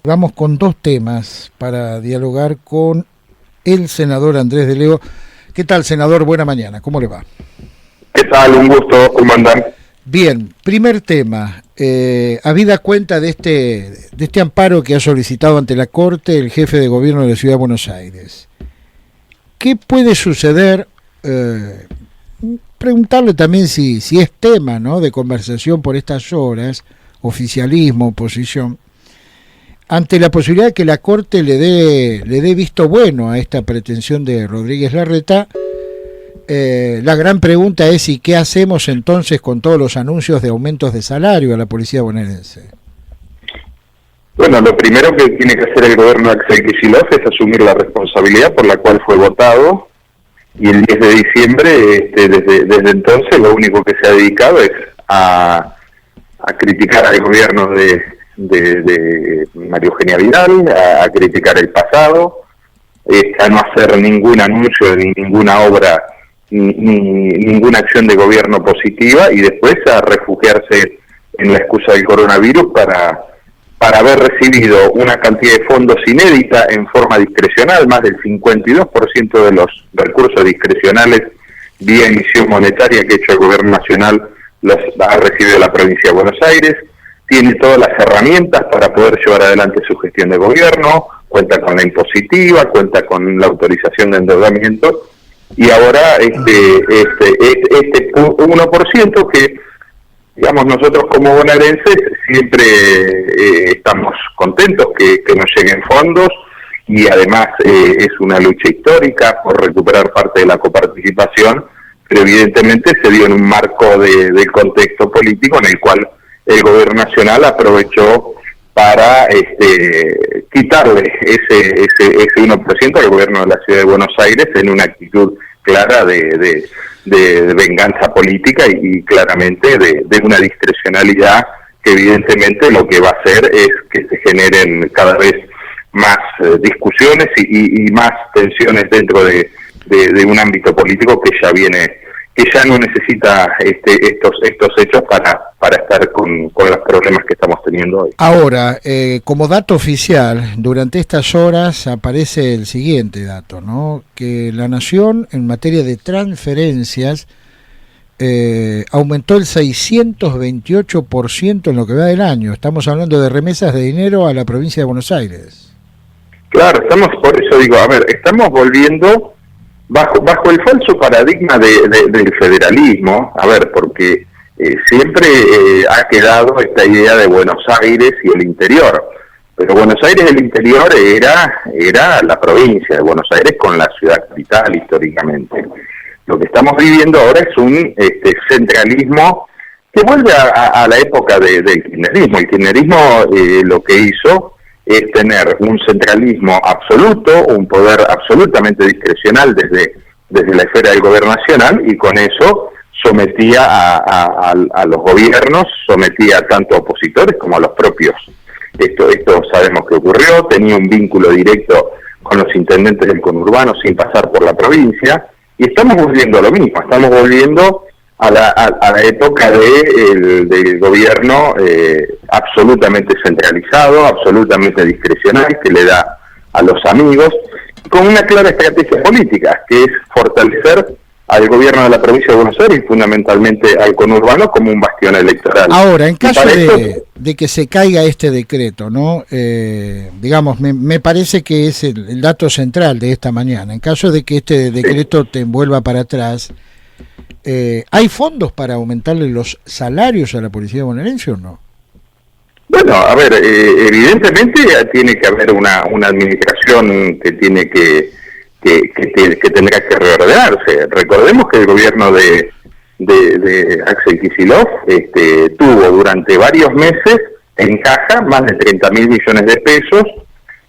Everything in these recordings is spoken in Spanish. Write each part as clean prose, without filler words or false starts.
Vamos con dos temas para dialogar con el senador Andrés de Leo. ¿Qué tal, senador? Buena mañana, ¿cómo le va? ¿Qué tal? Un gusto, ¿cómo andan? Bien, primer tema, habida cuenta de este amparo que ha solicitado ante la Corte el jefe de gobierno de la Ciudad de Buenos Aires. ¿Qué puede suceder? Preguntarle también si es tema, ¿no?, de conversación por estas horas, oficialismo, oposición, ante la posibilidad de que la Corte le dé visto bueno a esta pretensión de Rodríguez Larreta. La gran pregunta es: ¿y qué hacemos entonces con todos los anuncios de aumentos de salario a la policía bonaerense? Bueno, lo primero que tiene que hacer el gobierno de Axel Kicillof es asumir la responsabilidad por la cual fue votado, y el 10 de diciembre, desde entonces, lo único que se ha dedicado es a criticar al gobierno de María Eugenia Vidal, a criticar el pasado, a no hacer ningún anuncio ni ninguna obra, ni ninguna acción de gobierno positiva, y después a refugiarse en la excusa del coronavirus para haber recibido una cantidad de fondos inédita en forma discrecional. Más del 52% de los recursos discrecionales vía emisión monetaria que ha hecho el gobierno nacional los ha recibido la provincia de Buenos Aires. Tiene todas las herramientas para poder llevar adelante su gestión de gobierno, cuenta con la impositiva, cuenta con la autorización de endeudamiento, y ahora este 1% que, digamos, nosotros como bonaerenses siempre estamos contentos que nos lleguen fondos, y además es una lucha histórica por recuperar parte de la coparticipación, pero evidentemente se dio en un marco del contexto político en el cual el gobierno nacional aprovechó para quitarle ese 1% al gobierno de la Ciudad de Buenos Aires en una actitud clara de venganza política y claramente de una discrecionalidad que evidentemente lo que va a hacer es que se generen cada vez más discusiones y más tensiones dentro de un ámbito político que ya no necesita estos hechos para estar con los problemas que estamos teniendo hoy. Ahora, como dato oficial, durante estas horas aparece el siguiente dato, ¿no?, que la Nación en materia de transferencias aumentó el 628% en lo que va del año. Estamos hablando de remesas de dinero a la provincia de Buenos Aires. Claro, por eso digo, estamos volviendo bajo el falso paradigma del federalismo, porque siempre ha quedado esta idea de Buenos Aires y el interior, pero Buenos Aires y el interior era la provincia de Buenos Aires con la ciudad capital históricamente. Lo que estamos viviendo ahora es un centralismo que vuelve a la época del kirchnerismo. El kirchnerismo lo que hizo es tener un centralismo absoluto, un poder absolutamente discrecional desde la esfera del gobierno nacional, y con eso sometía a los gobiernos, sometía tanto a opositores como a los propios. Esto sabemos que ocurrió, tenía un vínculo directo con los intendentes del conurbano sin pasar por la provincia, y estamos volviendo a lo mismo, estamos volviendo a la época del gobierno absolutamente centralizado, absolutamente discrecional, que le da a los amigos, con una clara estrategia política, que es fortalecer al gobierno de la provincia de Buenos Aires y fundamentalmente al conurbano como un bastión electoral. Ahora, en caso de que se caiga este decreto, ¿no? Digamos, me parece que es el dato central de esta mañana. En caso de que este decreto te envuelva para atrás, ¿hay fondos para aumentarle los salarios a la policía bonaerense o no? Bueno, evidentemente tiene que haber una administración que tiene que tendrá que reordenarse. Recordemos que el gobierno de Axel Kicillof tuvo durante varios meses en caja más de 30.000 millones de pesos,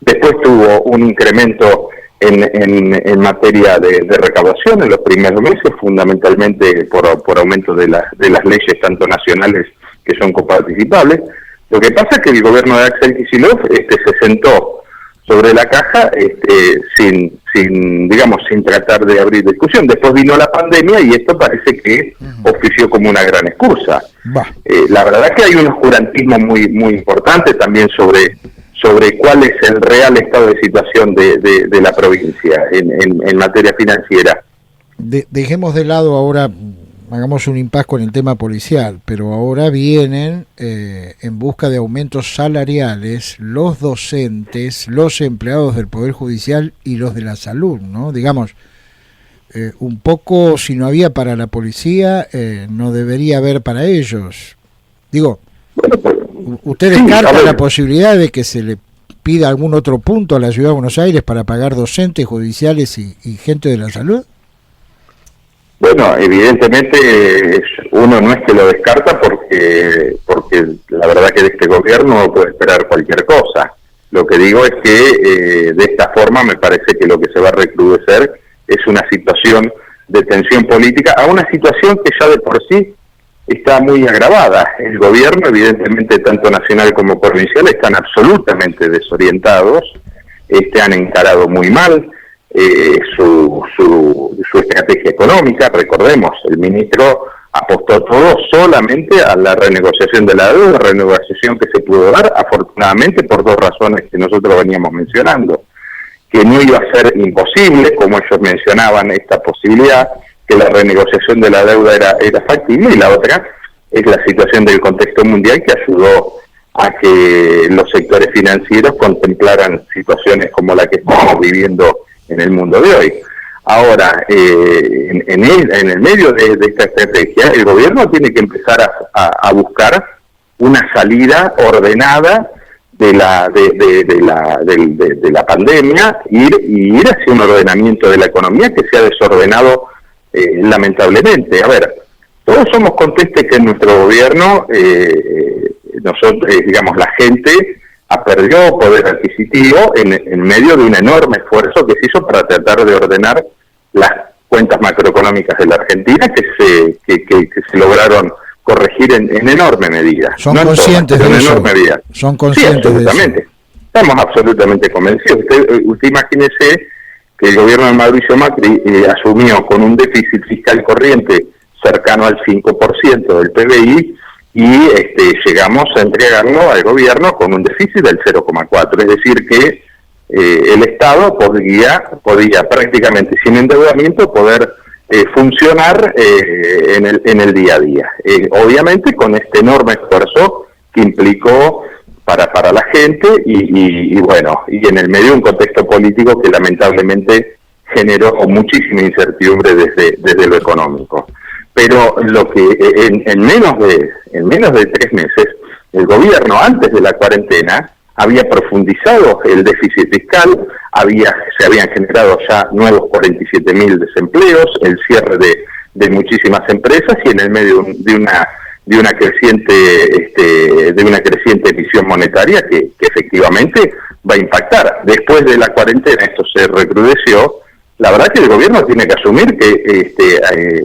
después tuvo un incremento en materia de recaudación en los primeros meses, fundamentalmente por aumento de las leyes tanto nacionales que son coparticipables. Lo que pasa es que el gobierno de Axel Kicillof se sentó sobre la caja sin tratar de abrir discusión. Después vino la pandemia y esto parece que ofició como una gran excusa. La verdad es que hay un oscurantismo muy muy importante también sobre cuál es el real estado de situación de la provincia en materia financiera. Dejemos de lado ahora, hagamos un impas con el tema policial, pero ahora vienen en busca de aumentos salariales los docentes, los empleados del Poder Judicial y los de la salud, ¿no? Digamos, un poco, si no había para la policía, no debería haber para ellos. Digo, bueno, pues, ¿usted descarta la posibilidad de que se le pida algún otro punto a la Ciudad de Buenos Aires para pagar docentes, judiciales y gente de la salud? Bueno, evidentemente uno no es que lo descarta porque la verdad que de este gobierno puede esperar cualquier cosa. Lo que digo es que de esta forma me parece que lo que se va a recrudecer es una situación de tensión política, a una situación que ya de por sí está muy agravada. El gobierno, evidentemente, tanto nacional como provincial, están absolutamente desorientados, han encarado muy mal su estrategia económica. Recordemos, el ministro apostó todo solamente a la renegociación de la deuda, renegociación que se pudo dar, afortunadamente, por dos razones que nosotros veníamos mencionando: que no iba a ser imposible, como ellos mencionaban, esta posibilidad, que la renegociación de la deuda era factible, y la otra es la situación del contexto mundial, que ayudó a que los sectores financieros contemplaran situaciones como la que estamos viviendo en el mundo de hoy. Ahora, en el medio de esta estrategia, el gobierno tiene que empezar a buscar una salida ordenada de la pandemia, ir hacia un ordenamiento de la economía que se ha desordenado lamentablemente. A ver, todos somos conscientes que en nuestro gobierno, nosotros, digamos, la gente perdió poder adquisitivo en medio de un enorme esfuerzo que se hizo para tratar de ordenar las cuentas macroeconómicas de la Argentina, que se lograron corregir en enorme medida. Son conscientes de eso. Son conscientes de eso. Estamos absolutamente convencidos. Usted imagínese que el gobierno de Mauricio Macri asumió con un déficit fiscal corriente cercano al 5% del PBI, y llegamos a entregarlo al gobierno con un déficit del 0,4, es decir que el Estado podía prácticamente sin endeudamiento poder funcionar en el día a día. Obviamente con este enorme esfuerzo que implicó para la gente y bueno, y en el medio de un contexto político que lamentablemente generó muchísima incertidumbre desde lo económico. Pero lo que en menos de 3 meses, el gobierno, antes de la cuarentena, había profundizado el déficit fiscal, se habían generado ya nuevos 47.000 desempleos, el cierre de muchísimas empresas, y en el medio de una creciente emisión monetaria que efectivamente va a impactar. Después de la cuarentena esto se recrudeció. La verdad que el gobierno tiene que asumir que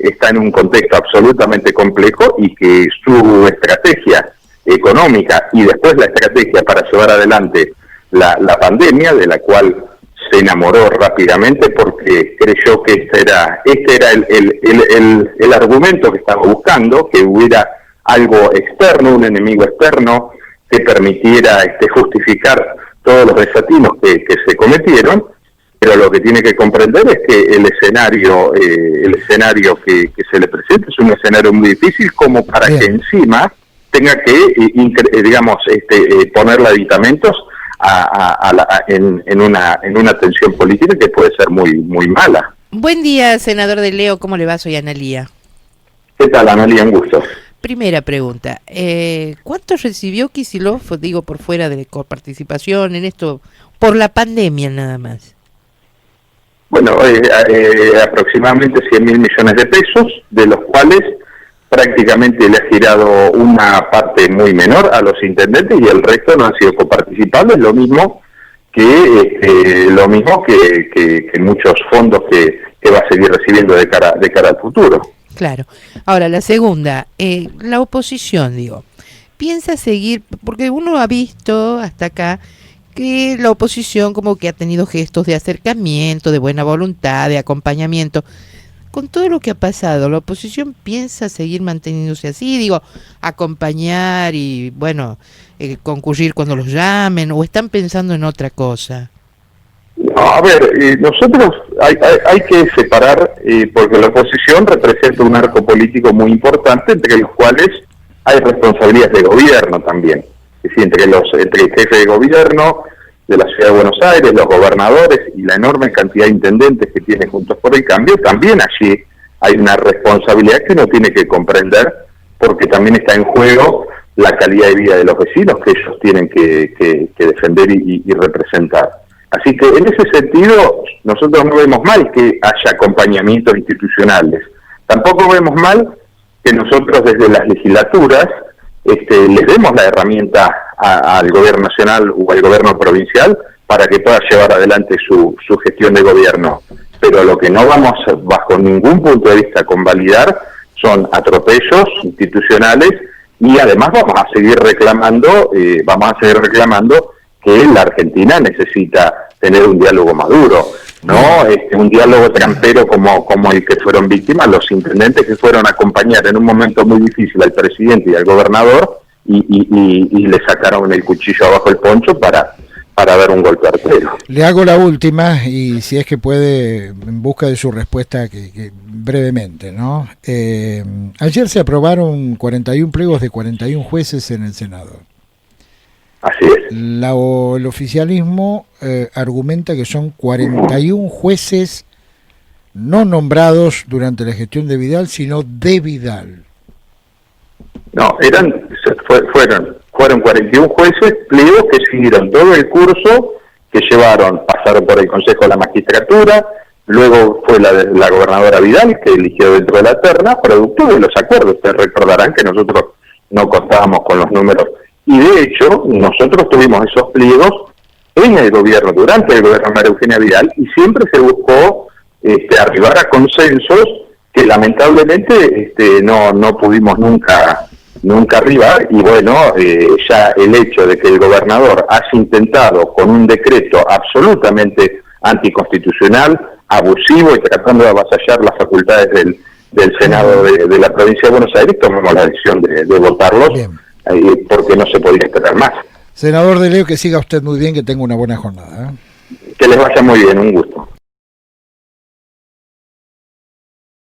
está en un contexto absolutamente complejo y que su estrategia económica y después la estrategia para llevar adelante la pandemia, de la cual se enamoró rápidamente porque creyó que este era el argumento que estaba buscando, que hubiera algo externo, un enemigo externo que permitiera justificar todos los desatinos que se cometieron. Pero lo que tiene que comprender es que el escenario que se le presenta es un escenario muy difícil, como para que encima tenga que, ponerle aditamentos en una tensión política que puede ser muy, muy mala. Buen día, senador de Leo, ¿cómo le va? Soy Analía. ¿Qué tal, Analía? Un gusto. Primera pregunta, ¿cuánto recibió Kicillof, digo, por fuera de coparticipación en esto, por la pandemia nada más? Bueno, aproximadamente 100.000 millones de pesos, de los cuales prácticamente le ha girado una parte muy menor a los intendentes y el resto no han sido coparticipables, lo mismo que muchos fondos que va a seguir recibiendo de cara al futuro. Claro. Ahora, la segunda, la oposición, piensa seguir, porque uno ha visto hasta acá que la oposición como que ha tenido gestos de acercamiento, de buena voluntad, de acompañamiento. con todo lo que ha pasado, ¿la oposición piensa seguir manteniéndose así? Digo, acompañar y, bueno, concurrir cuando los llamen, ¿o están pensando en otra cosa? No, a ver, nosotros hay que separar, porque la oposición representa un arco político muy importante, entre los cuales hay responsabilidades de gobierno también. Es decir, entre el jefe de gobierno de la Ciudad de Buenos Aires, los gobernadores y la enorme cantidad de intendentes que tiene Juntos por el Cambio, también allí hay una responsabilidad que uno tiene que comprender, porque también está en juego la calidad de vida de los vecinos que ellos tienen que defender y representar. Así que en ese sentido nosotros no vemos mal que haya acompañamientos institucionales. Tampoco vemos mal que nosotros desde las legislaturas les demos la herramienta al gobierno nacional o al gobierno provincial para que pueda llevar adelante su gestión de gobierno. Pero lo que no vamos bajo ningún punto de vista convalidar son atropellos institucionales, y además vamos a seguir reclamando que la Argentina necesita tener un diálogo maduro, no un diálogo trampero como el que fueron víctimas los intendentes que fueron a acompañar en un momento muy difícil al presidente y al gobernador y le sacaron el cuchillo abajo el poncho para dar un golpe artero. Le hago la última, y si es que puede, en busca de su respuesta, que brevemente, ¿no? Ayer se aprobaron 41 pliegos de 41 jueces en el Senado. Así es. El oficialismo argumenta que son 41 jueces no nombrados durante la gestión de Vidal, sino de Vidal. No, fueron 41 jueces, pliegos que siguieron todo el curso que pasaron por el Consejo de la Magistratura, luego fue la gobernadora Vidal que eligió dentro de la terna, producto de los acuerdos. Ustedes recordarán que nosotros no contábamos con los números, y de hecho nosotros tuvimos esos pliegos en el gobierno, durante el gobierno de María Eugenia Vidal, y siempre se buscó arribar a consensos que lamentablemente no pudimos nunca arribar. Y bueno, ya el hecho de que el gobernador haya intentado con un decreto absolutamente anticonstitucional, abusivo y tratando de avasallar las facultades del Senado de la provincia de Buenos Aires, tomamos la decisión de votarlos, porque no se podía esperar más. Senador De Leo, que siga usted muy bien, que tenga una buena jornada. Que les vaya muy bien, un gusto.